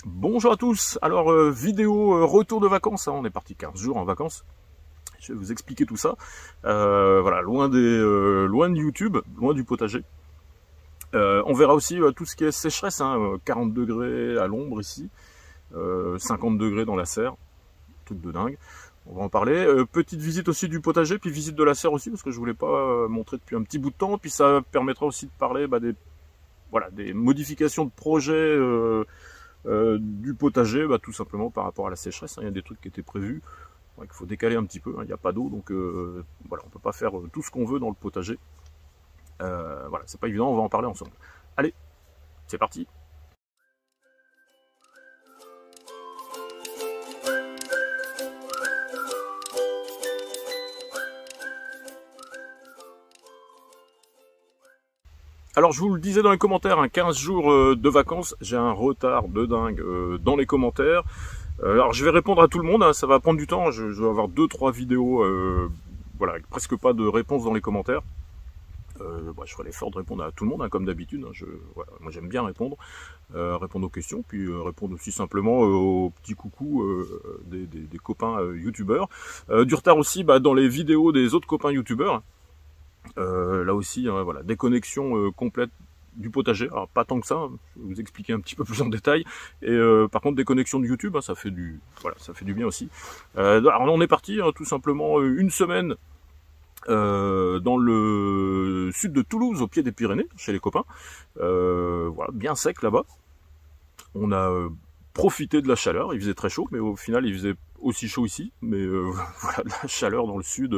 Bonjour à tous, alors vidéo retour de vacances, hein. On est parti 15 jours en vacances, je vais vous expliquer tout ça, voilà, loin de YouTube, loin du potager. On verra aussi tout ce qui est sécheresse, hein, 40 degrés à l'ombre ici, 50 degrés dans la serre, truc de dingue, on va en parler. Petite visite aussi du potager, puis visite de la serre aussi, parce que je voulais pas montrer depuis un petit bout de temps, puis ça permettra aussi de parler des modifications de projets du potager, tout simplement par rapport à la sécheresse, hein. Il y a des trucs qui étaient prévus, qu'il faut décaler un petit peu, hein. Il n'y a pas d'eau, donc voilà, on peut pas faire tout ce qu'on veut dans le potager. Voilà, c'est pas évident, on va en parler ensemble. Allez, c'est parti. Alors je vous le disais dans les commentaires, 15 jours de vacances, j'ai un retard de dingue dans les commentaires. Alors je vais répondre à tout le monde, hein, ça va prendre du temps, je vais avoir 2-3 vidéos, voilà, avec presque pas de réponse dans les commentaires. Je ferai l'effort de répondre à tout le monde, hein, comme d'habitude. Voilà, moi j'aime bien répondre aux questions, puis répondre aussi simplement aux petits coucous des copains youtubeurs. Du retard aussi dans les vidéos des autres copains youtubeurs. Là aussi, hein, voilà, déconnexion complète du potager. Alors pas tant que ça, hein, je vais vous expliquer un petit peu plus en détail. Et par contre, déconnexion de YouTube, hein, ça fait du bien aussi. Alors on est parti, hein, tout simplement une semaine dans le sud de Toulouse, au pied des Pyrénées, chez les copains. Voilà, bien sec là-bas. On a profité de la chaleur. Il faisait très chaud, mais au final, il faisait aussi chaud ici. Mais voilà, de la chaleur dans le sud.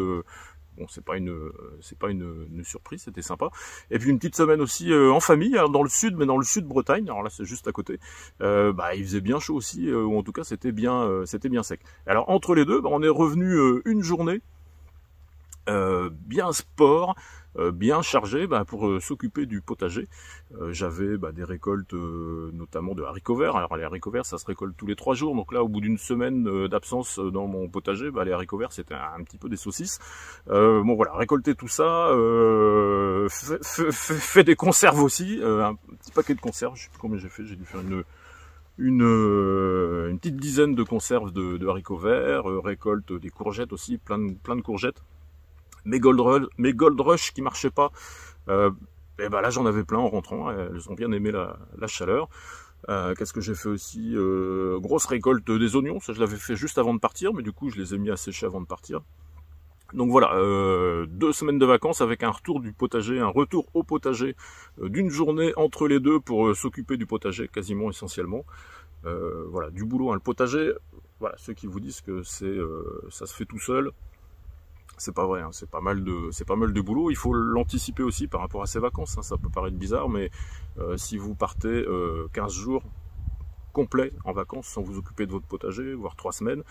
Bon, c'est pas une surprise, c'était sympa. Et puis une petite semaine aussi en famille, hein, dans le sud, mais dans le sud Bretagne. Alors là, c'est juste à côté. Il faisait bien chaud aussi, ou en tout cas, c'était bien sec. Alors entre les deux, on est revenu une journée bien sport, bien chargé pour s'occuper du potager. J'avais des récoltes notamment de haricots verts. Alors les haricots verts, ça se récolte tous les 3 jours, donc là au bout d'une semaine d'absence dans mon potager, les haricots verts c'était un petit peu des saucisses. Bon voilà, récolter tout ça, fait des conserves aussi, un petit paquet de conserves, je sais plus combien j'ai fait, j'ai dû faire une petite dizaine de conserves de haricots verts, récolte des courgettes aussi, plein de courgettes. Mes Gold Rush qui marchaient pas, là j'en avais plein en rentrant, elles ont bien aimé la chaleur. Qu'est-ce que j'ai fait aussi, grosse récolte des oignons, ça je l'avais fait juste avant de partir, mais du coup je les ai mis à sécher avant de partir. Donc voilà, 2 semaines de vacances avec un retour au potager d'une journée entre les deux pour s'occuper du potager quasiment essentiellement. Voilà, du boulot, hein. Le potager, voilà, ceux qui vous disent que ça se fait tout seul, c'est pas vrai, hein, c'est pas mal de boulot. Il faut l'anticiper aussi par rapport à ses vacances, hein. Ça peut paraître bizarre, mais si vous partez 15 jours complets en vacances sans vous occuper de votre potager, voire 3 semaines,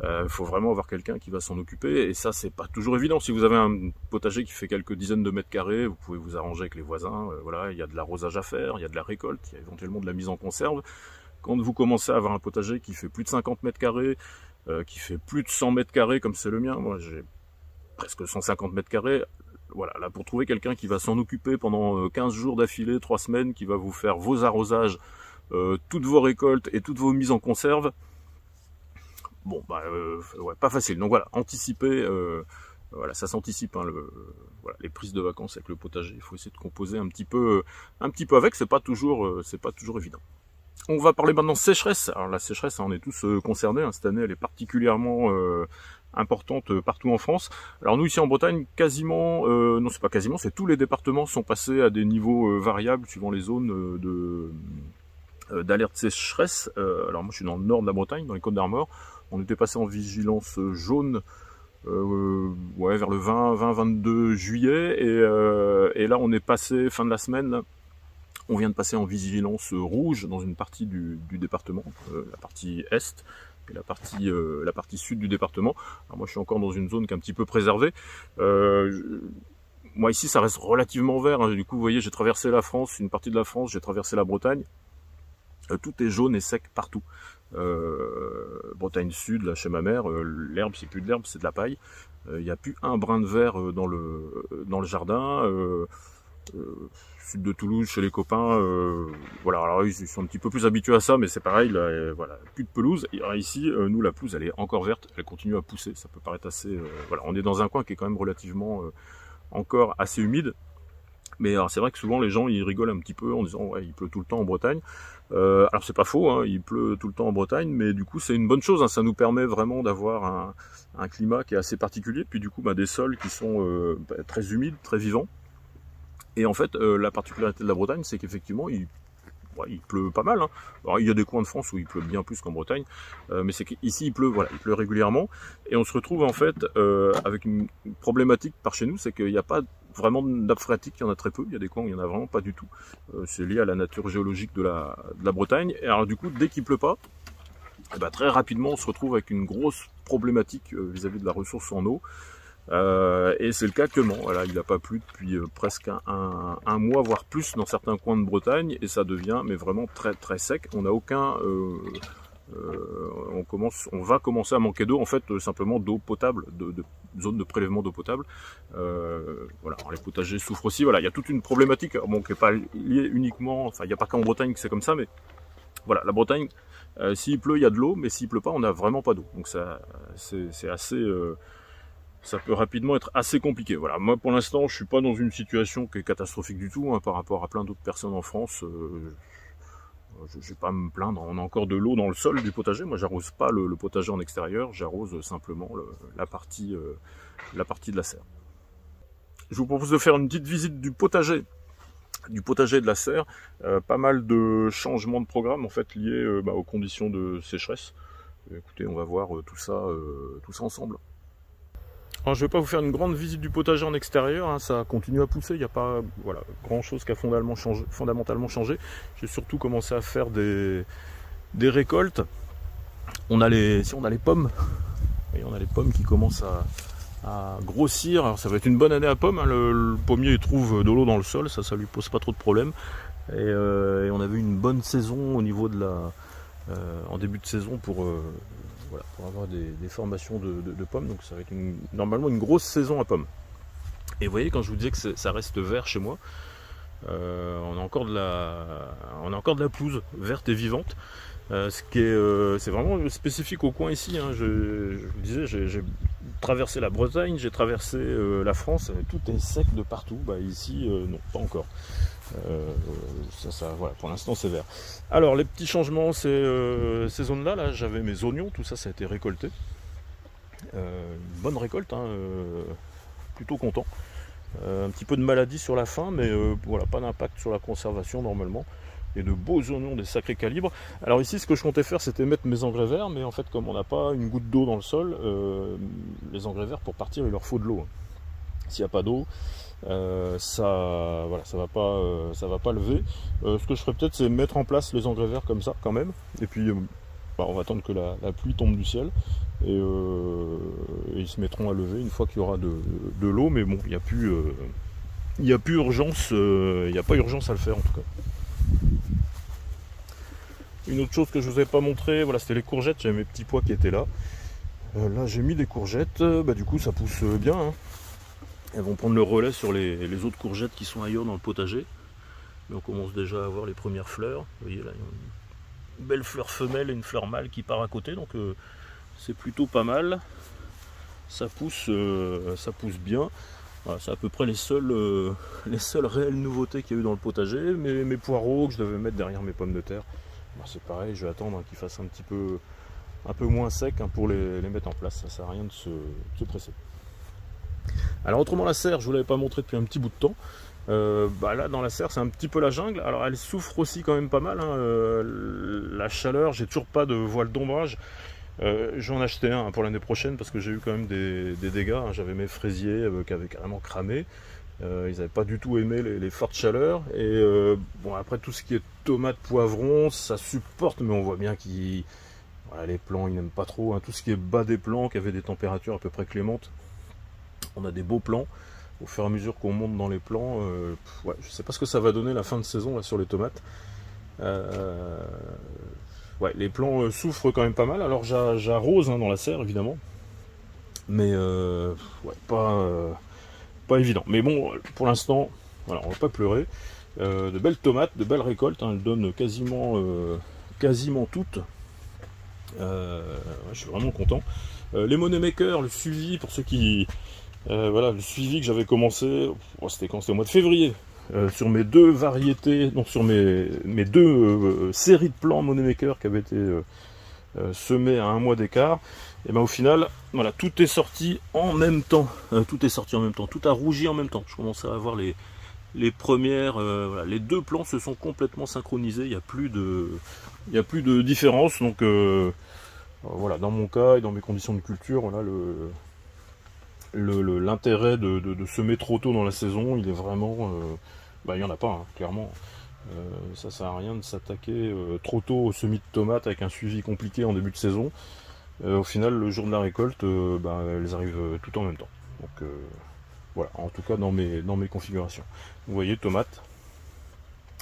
il faut vraiment avoir quelqu'un qui va s'en occuper, et ça c'est pas toujours évident. Si vous avez un potager qui fait quelques dizaines de mètres carrés, vous pouvez vous arranger avec les voisins, voilà, il y a de l'arrosage à faire, il y a de la récolte, il y a éventuellement de la mise en conserve. Quand vous commencez à avoir un potager qui fait plus de 50 mètres carrés, qui fait plus de 100 mètres carrés comme c'est le mien, moi j'ai presque 150 mètres carrés, voilà, là pour trouver quelqu'un qui va s'en occuper pendant 15 jours d'affilée, 3 semaines, qui va vous faire vos arrosages, toutes vos récoltes et toutes vos mises en conserve, bon, ouais, pas facile. Donc voilà, anticiper, voilà, ça s'anticipe, hein, voilà, les prises de vacances avec le potager, il faut essayer de composer un petit peu avec, c'est pas toujours évident. On va parler maintenant sécheresse. Alors la sécheresse, on est tous concernés, hein. Cette année elle est particulièrement importante partout en France. Alors nous ici en Bretagne, quasiment, non c'est pas quasiment, c'est tous les départements sont passés à des niveaux variables suivant les zones d'alerte sécheresse. Alors moi je suis dans le nord de la Bretagne, dans les Côtes-d'Armor. On était passé en vigilance jaune ouais, vers le 20-22 juillet, et là on est passé fin de la semaine là. On vient de passer en vigilance rouge dans une partie du département, la partie est et la partie sud du département. Alors moi je suis encore dans une zone qui est un petit peu préservée. Moi ici ça reste relativement vert, hein. Du coup vous voyez, j'ai traversé la France, une partie de la France, j'ai traversé la Bretagne. Tout est jaune et sec partout. Bretagne Sud, là chez ma mère, l'herbe c'est plus de l'herbe, c'est de la paille. Il n'y a plus un brin de vert dans le jardin. sud de Toulouse, chez les copains, voilà, alors ils sont un petit peu plus habitués à ça, mais c'est pareil, là, voilà, plus de pelouse. Et alors, ici, nous, la pelouse, elle est encore verte, elle continue à pousser, ça peut paraître assez, voilà, on est dans un coin qui est quand même relativement encore assez humide. Mais c'est vrai que souvent les gens ils rigolent un petit peu en disant ouais il pleut tout le temps en Bretagne. Alors c'est pas faux, hein, il pleut tout le temps en Bretagne, mais du coup c'est une bonne chose, hein, ça nous permet vraiment d'avoir un climat qui est assez particulier, puis du coup des sols qui sont très humides, très vivants. Et en fait la particularité de la Bretagne c'est qu'effectivement il pleut pas mal, hein. Alors, il y a des coins de France où il pleut bien plus qu'en Bretagne, mais c'est qu'ici il pleut, voilà, il pleut régulièrement, et on se retrouve en fait avec une problématique par chez nous, c'est qu'il n'y a pas vraiment de nappe phréatique, il y en a très peu, il y a des coins où il n'y en a vraiment pas du tout. C'est lié à la nature géologique de la Bretagne, et alors du coup dès qu'il pleut pas, très rapidement on se retrouve avec une grosse problématique vis-à-vis de la ressource en eau. Et c'est le cas actuellement, voilà, il n'a pas plu depuis presque un mois, voire plus dans certains coins de Bretagne, et ça devient mais vraiment très très sec. On n'a aucun, on va commencer à manquer d'eau, en fait, simplement d'eau potable, de zone de prélèvement d'eau potable. Voilà, alors les potagers souffrent aussi. Voilà, il y a toute une problématique, bon, qui n'est pas liée uniquement, enfin, il n'y a pas qu'en Bretagne que c'est comme ça, mais voilà, la Bretagne, s'il pleut, il y a de l'eau, mais s'il pleut pas, on n'a vraiment pas d'eau. Donc ça, c'est assez ça peut rapidement être assez compliqué. Voilà, moi pour l'instant je suis pas dans une situation qui est catastrophique du tout, hein, par rapport à plein d'autres personnes en France. Je ne vais pas me plaindre, on a encore de l'eau dans le sol du potager. Moi j'arrose pas le potager en extérieur, j'arrose simplement la partie de la serre. Je vous propose de faire une petite visite du potager de la serre. Pas mal de changements de programme en fait liés aux conditions de sécheresse. Écoutez, on va voir tout ça ensemble. Alors, je ne vais pas vous faire une grande visite du potager en extérieur, hein, ça continue à pousser, il n'y a pas grand chose qui a fondamentalement changé. J'ai surtout commencé à faire des récoltes. On a les pommes, et on a les pommes qui commencent à grossir. Alors ça va être une bonne année à pommes, hein. Le pommier il trouve de l'eau dans le sol, ça lui pose pas trop de problème. Et on avait une bonne saison au niveau de en début de saison pour avoir des formations de pommes, donc ça va être normalement une grosse saison à pommes. Et vous voyez, quand je vous disais que ça reste vert chez moi, on a encore de la pelouse verte et vivante, c'est vraiment spécifique au coin ici, hein. Je vous disais, j'ai traversé la Bretagne, j'ai traversé la France, tout est sec de partout. Ici non, pas encore. Voilà, pour l'instant c'est vert. Alors les petits changements, c'est ces zones-là, j'avais mes oignons, tout ça, ça a été récolté. Une bonne récolte, hein, plutôt content. Un petit peu de maladie sur la fin, mais voilà, pas d'impact sur la conservation normalement. Et de beaux oignons, des sacrés calibres. Alors ici, ce que je comptais faire, c'était mettre mes engrais verts, mais en fait, comme on n'a pas une goutte d'eau dans le sol, les engrais verts, pour partir, il leur faut de l'eau. S'il n'y a pas d'eau, ça va pas lever. Ce que je ferais peut-être, c'est mettre en place les engrais verts comme ça, quand même. Et puis, on va attendre que la pluie tombe du ciel. Et ils se mettront à lever une fois qu'il y aura de l'eau. Mais bon, il n'y a plus urgence, il n'y a pas urgence à le faire en tout cas. Une autre chose que je ne vous avais pas montré, voilà, c'était les courgettes. J'avais mes petits pois qui étaient là. Là j'ai mis des courgettes, du coup ça pousse bien, hein. Elles vont prendre le relais sur les autres courgettes qui sont ailleurs dans le potager. Mais on commence déjà à voir les premières fleurs. Vous voyez là, il y a une belle fleur femelle et une fleur mâle qui part à côté, donc c'est plutôt pas mal. Ça pousse bien. Voilà, c'est à peu près les seules réelles nouveautés qu'il y a eu dans le potager. Mes poireaux que je devais mettre derrière mes pommes de terre, c'est pareil, je vais attendre, hein, qu'ils fassent un peu moins sec, hein, pour les mettre en place. Ça sert à rien de se presser. Alors autrement, la serre, je vous l'avais pas montré depuis un petit bout de temps. Là dans la serre c'est un petit peu la jungle. Alors elle souffre aussi quand même pas mal, hein. La chaleur, j'ai toujours pas de voile d'ombrage. J'en ai acheté un pour l'année prochaine parce que j'ai eu quand même des dégâts, hein. J'avais mes fraisiers qui avaient carrément cramé. Ils n'avaient pas du tout aimé les fortes chaleurs. Et après tout ce qui est tomates, poivrons, ça supporte, mais on voit bien qu'ils... Voilà, les plants ils n'aiment pas trop, hein. Tout ce qui est bas des plants, qui avait des températures à peu près clémentes, on a des beaux plants. Au fur et à mesure qu'on monte dans les plants, je ne sais pas ce que ça va donner la fin de saison là, sur les tomates. Les plants souffrent quand même pas mal. Alors j'arrose, hein, dans la serre évidemment, mais pas évident. Mais bon, pour l'instant Voilà, on va pas pleurer. De belles tomates, de belles récoltes, hein, elles donnent quasiment toutes. Je suis vraiment content. Les money makers, le suivi pour ceux qui... voilà, le suivi que j'avais commencé, c'était quand? C'était au mois de février. Sur mes deux variétés, donc sur mes deux séries de plants money maker qui avaient été semés à un mois d'écart, et ben au final, voilà, tout est sorti en même temps. Tout est sorti en même temps, tout a rougi en même temps. Je commençais à avoir les premières, voilà, les deux plants se sont complètement synchronisés. Il n'y a plus de différence. Donc voilà, dans mon cas et dans mes conditions de culture, voilà, l'intérêt de semer trop tôt dans la saison, il est vraiment, il n'y en a pas, hein, clairement. Ça sert à rien de s'attaquer trop tôt au semis de tomates avec un suivi compliqué en début de saison. Au final, le jour de la récolte, elles arrivent tout en même temps. Donc voilà, en tout cas dans mes configurations. Vous voyez, tomates,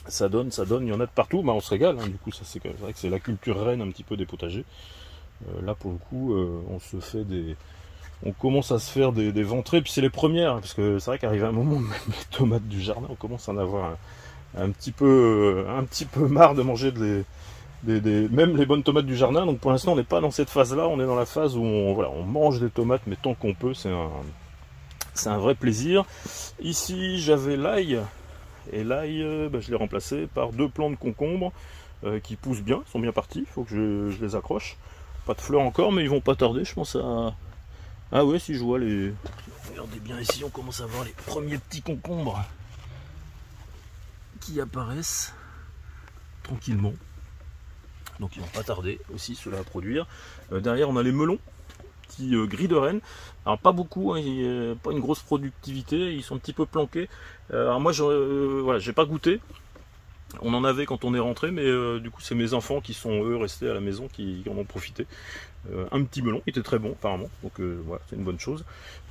ça donne, il y en a de partout. On se régale, hein, du coup, c'est vrai que c'est la culture reine un petit peu des potagers. Là, pour le coup, on commence à se faire des ventrées, puis c'est les premières, hein, parce que c'est vrai qu'arrive un moment, même les tomates du jardin, on commence à en avoir un petit peu marre de manger même les bonnes tomates du jardin. Donc pour l'instant on n'est pas dans cette phase là, on est dans la phase où on mange des tomates, mais tant qu'on peut, c'est un vrai plaisir. Ici j'avais l'ail, et l'ail je l'ai remplacé par deux plants de concombres qui poussent bien, sont bien partis, il faut que je les accroche. Pas de fleurs encore, mais ils vont pas tarder, je pense à... Ah ouais, si je vois les... Regardez bien ici, on commence à voir les premiers petits concombres qui apparaissent tranquillement. Donc ils vont pas tarder aussi, ceux-là à produire. Derrière on a les melons, petits gris de Rennes. Alors pas beaucoup, hein, pas une grosse productivité, ils sont un petit peu planqués. Alors moi voilà, j'ai pas goûté. On en avait quand on est rentré, mais du coup c'est mes enfants qui sont eux restés à la maison qui en ont profité. Un petit melon qui était très bon apparemment, donc voilà, c'est une bonne chose.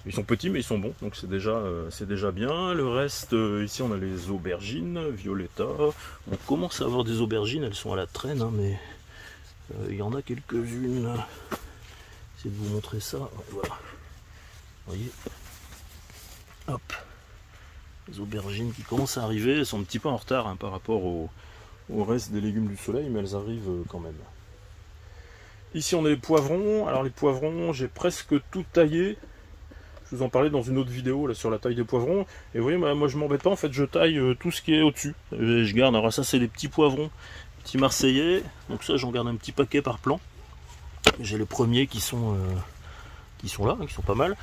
Ils sont petits mais ils sont bons, donc c'est déjà bien. Le reste, ici on a les aubergines, Violetta. On commence à avoir des aubergines, elles sont à la traîne, hein, mais il y en a quelques-unes. J'essaie de vous montrer ça, voilà. Vous voyez, hop, les aubergines qui commencent à arriver, elles sont un petit peu en retard, hein, par rapport au reste des légumes du soleil, mais elles arrivent quand même. Ici on a les poivrons. Alors les poivrons, j'ai presque tout taillé. Je vous en parlais dans une autre vidéo là, sur la taille des poivrons. Et vous voyez, moi je m'embête pas, en fait je taille tout ce qui est au-dessus. Je garde, alors ça c'est les petits poivrons, petits marseillais. Donc ça j'en garde un petit paquet par plan. J'ai les premiers qui sont là, hein, qui sont pas mal.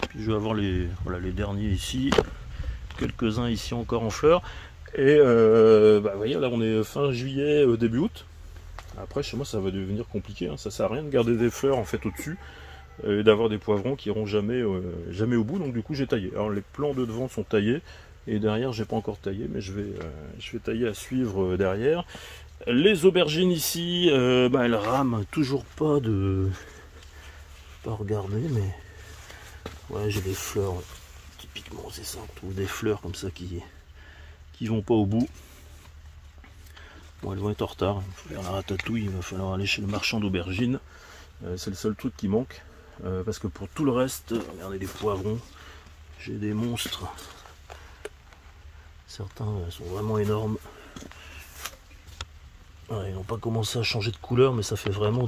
Puis je vais avoir les derniers ici. Quelques-uns ici encore en fleurs. Et vous voyez, là on est fin juillet, début août. Après chez moi ça va devenir compliqué, hein. Ça sert à rien de garder des fleurs en fait au-dessus et d'avoir des poivrons qui iront jamais au bout. Donc du coup j'ai taillé. Alors les plants de devant sont taillés et derrière j'ai pas encore taillé, mais je vais tailler à suivre derrière. Les aubergines ici, elles rament toujours pas pas regarder, mais ouais, j'ai des fleurs typiquement, c'est ça, on trouve des fleurs comme ça qui vont pas au bout. Bon, elles vont être en retard, il faut faire la ratatouille, il va falloir aller chez le marchand d'aubergines. C'est le seul truc qui manque. Parce que pour tout le reste, regardez les poivrons, j'ai des monstres. Certains sont vraiment énormes. Ouais, ils n'ont pas commencé à changer de couleur, mais ça fait vraiment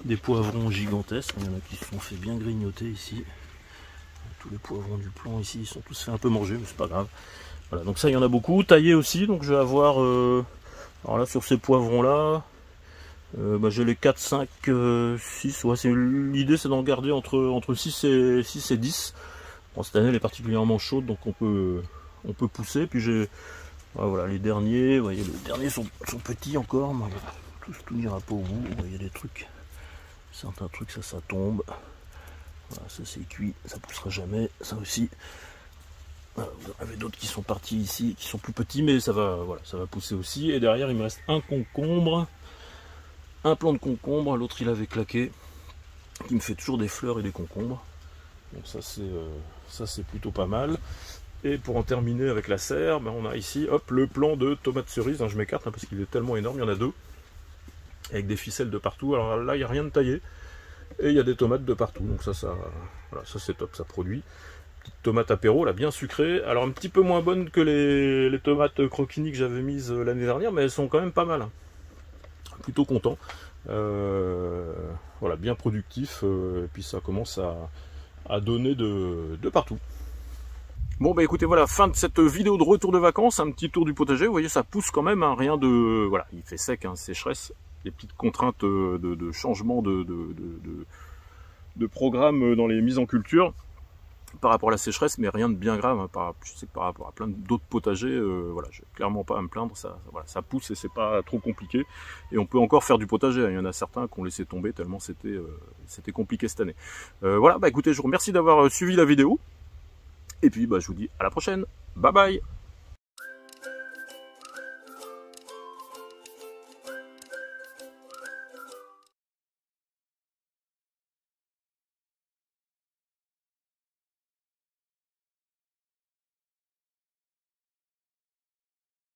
des poivrons gigantesques. Il y en a qui se sont fait bien grignoter ici. Tous les poivrons du plan ici, ils sont tous fait un peu manger, mais c'est pas grave. Voilà, donc ça il y en a beaucoup, taillé aussi, donc je vais avoir... alors là sur ces poivrons là, j'ai les 4, 5, 6, ouais, l'idée c'est d'en garder entre 6 et 10. Bon, cette année elle est particulièrement chaude, donc on peut pousser. Puis j'ai voilà, les derniers, vous voyez, les derniers sont petits encore, mais tout n'ira pas au bout. Vous voyez des trucs, certains trucs ça tombe. Voilà, ça c'est cuit, ça poussera jamais, ça aussi. Voilà, vous en avez d'autres qui sont partis ici, qui sont plus petits, mais ça va pousser aussi. Et derrière il me reste un concombre, un plant de concombre, l'autre il avait claqué, qui me fait toujours des fleurs et des concombres. Donc ça c'est plutôt pas mal. Et pour en terminer avec la serre, on a ici hop, le plant de tomates cerises. Je m'écarte parce qu'il est tellement énorme, il y en a deux, avec des ficelles de partout. Alors là il n'y a rien de taillé, et il y a des tomates de partout. Donc ça c'est top, ça produit. petite tomate apéro, là, bien sucrée. Alors un petit peu moins bonne que les tomates croquini que j'avais mises l'année dernière, mais elles sont quand même pas mal. Plutôt content. Voilà, bien productif. Et puis ça commence à donner de partout. Bon bah écoutez, voilà, fin de cette vidéo de retour de vacances, un petit tour du potager. Vous voyez, ça pousse quand même, hein, rien de... Voilà, il fait sec, hein, sécheresse. Les petites contraintes de changement de programme dans les mises en culture par rapport à la sécheresse, mais rien de bien grave. Hein, je sais que par rapport à plein d'autres potagers, voilà, j'ai clairement pas à me plaindre. Voilà, ça pousse et c'est pas trop compliqué. Et on peut encore faire du potager. Hein. Il y en a certains qui ont laissé tomber tellement c'était compliqué cette année. Voilà, bah écoutez, je vous remercie d'avoir suivi la vidéo. Et puis bah, je vous dis à la prochaine. Bye bye.